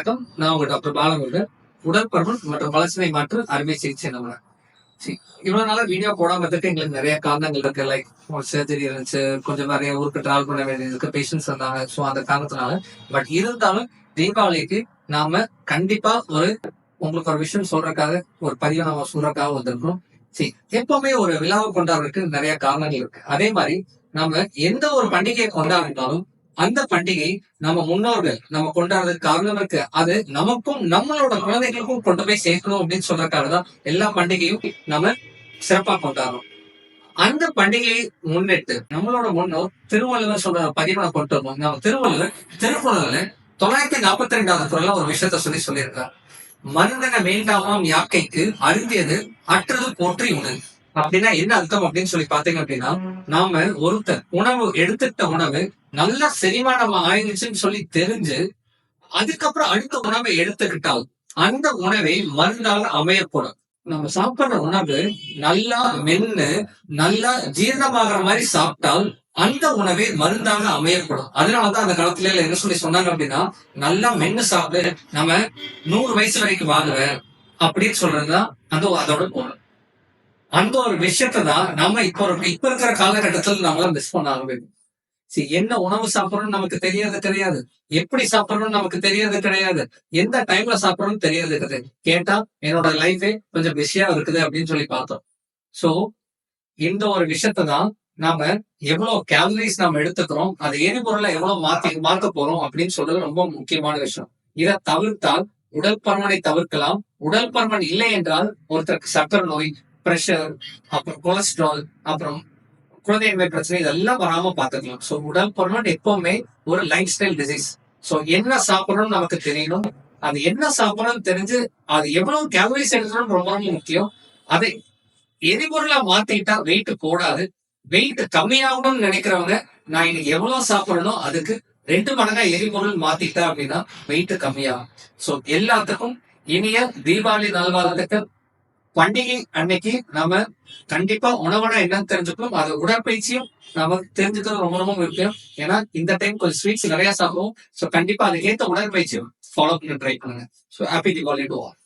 வணக்கம். நான் உங்க டாக்டர் பாலமுருகன். உடற்பருமன் மற்றும் வளர்ச்சிதை மாற்று அறுவை சிகிச்சை நிபுணர். இவ்வளவு நாளா வீடியோ போடாம இருக்க எங்களுக்கு நிறைய காரணங்கள் இருக்கு. லைக் சர்ஜரி இருந்துச்சு, கொஞ்சம் நிறைய ஊருக்கு டிராவல் பண்ண வேண்டியது, பேஷன்ஸ் வந்தாங்க. ஸோ அந்த காரணத்தினால பட் இருந்தாலும் தீபாவளிக்கு நாம கண்டிப்பா உங்களுக்கு ஒரு விஷயம் சொல்றதுக்காக ஒரு பதிவை நம்ம சொல்றதுக்காக வந்திருக்கோம். எப்பவுமே ஒரு விழாவை கொண்டாடுறதுக்கு நிறைய காரணங்கள் இருக்கு. அதே மாதிரி நம்ம எந்த ஒரு பண்டிகையை கொண்டாடினாலும் அந்த பண்டிகை நம்ம முன்னோர்கள் நம்ம கொண்டாடுறதுக்கு காரணம் இருக்கு. அது நமக்கும் நம்மளோட குழந்தைகளுக்கும் கொண்டு போய் சேர்க்கணும் அப்படின்னு சொல்றதுக்காக தான் எல்லா பண்டிகையும் நம்ம சிறப்பா கொண்டாடுறோம். அந்த பண்டிகையை முன்னிட்டு நம்மளோட முன்னோர் திருவள்ளுவர் சொல்ற பதிவை கொண்டு வரணும். நம்ம திருக்குறள்ல 942வது குறள்ல ஒரு விஷயத்த சொல்லியிருக்காரு. மருந்தன வேண்டாமாம் யாக்கைக்கு அருந்தியது அற்றது போற்றி உணவு. அப்படின்னா என்ன அர்த்தம் அப்படின்னு சொல்லி பாத்தீங்க அப்படின்னா, நாம ஒருத்தர் உணவு எடுத்துட்ட உணவு நல்லா செரிமானம் ஆயிடுச்சுன்னு சொல்லி தெரிஞ்சு அதுக்கப்புறம் அடுத்த உணவை எடுத்துக்கிட்டால் அந்த உணவை மருந்தாக அமையப்படும். நம்ம சாப்பிடுற உணவு நல்லா மென்னு நல்லா ஜீரணமாகிற மாதிரி சாப்பிட்டால் அந்த உணவே மருந்தாக அமையப்படும். அதனாலதான் அந்த காலத்துல என்ன சொல்லி சொன்னாங்க அப்படின்னா, நல்லா மென்னு சாப்பிட்டு நம்ம 100 வயசு வரைக்கும் வாங்குவேன் அப்படின்னு சொல்றதுதான் அதோட பொருள். அந்த ஒரு விஷயத்தை தான் நம்ம இப்ப இருக்கிற காலகட்டத்தில் நம்மளால மிஸ் பண்ண ஆரம்பிக்கும். என்ன உணவு சாப்பிடணும்னு நமக்கு தெரியாது கிடையாது, எப்படி சாப்பிடணும்னு நமக்கு தெரியாது கிடையாது, எந்த டைம்ல சாப்பிடணும்னு தெரியாது கிடையாது. கேட்டா என்னோட லைஃபே கொஞ்சம் பிஸியா இருக்குது அப்படின்னு சொல்லி பார்த்தோம். சோ இந்த ஒரு விஷயத்தை தான் நாம எவ்வளவு கேலரிஸ் நாம எடுத்துக்கிறோம், அது எரிபொருளை எவ்வளவு மாத்த போறோம் அப்படின்னு சொல்றது ரொம்ப முக்கியமான விஷயம். இதை தவிர்த்தால் உடல் பருமனை தவிர்க்கலாம். உடல் பருமன் இல்லை என்றால் ஒருத்தருக்கு சர்க்கரை நோய், பிரஷர், அப்புறம் கொலஸ்ட்ரால், அப்புறம் குழந்தையின்மை பிரச்சனை இதெல்லாம் வராம பாத்துக்கலாம். சோ உடல் பருமன் எப்பவுமே ஒரு லைஃப் ஸ்டைல் டிசீஸ். சோ என்ன சாப்பிடணும்னு நமக்கு தெரியணும். அது என்ன சாப்பிடணும்னு தெரிஞ்சு அது எவ்வளவு கேலரிஸ் எடுக்கணும் ரொம்ப ரொம்ப முக்கியம். அதை எரிபொருளா மாத்திட்டா வெயிட் போடாது. வெயிட் கம்மியாகணும்னு நினைக்கிறவங்க நான் இன்னைக்கு எவ்வளவு சாப்பிடணும் அதுக்கு 2 மடங்கா எரிபொருள் மாத்திட்டா அப்படின்னா வெயிட் கம்மியாகும். சோ எல்லாத்துக்கும் இனிய தீபாவளி நல்வாழ்த்துக்கள். பண்டிகை அன்னைக்கு நாம கண்டிப்பா உணவுனா என்னன்னு தெரிஞ்சுக்கணும். அது உடற்பயிற்சியும் நாம தெரிஞ்சுக்கிறது ரொம்ப ரொம்ப முக்கியம். ஏன்னா இந்த டைம் கொஞ்சம் ஸ்வீட்ஸ் நிறைய சாப்பிடுவோம். சோ கண்டிப்பா அதுக்கேற்ற உடற்பயிற்சியும் ஃபாலோ பண்ண ட்ரை பண்ணுங்க. So happy Deepavali to all.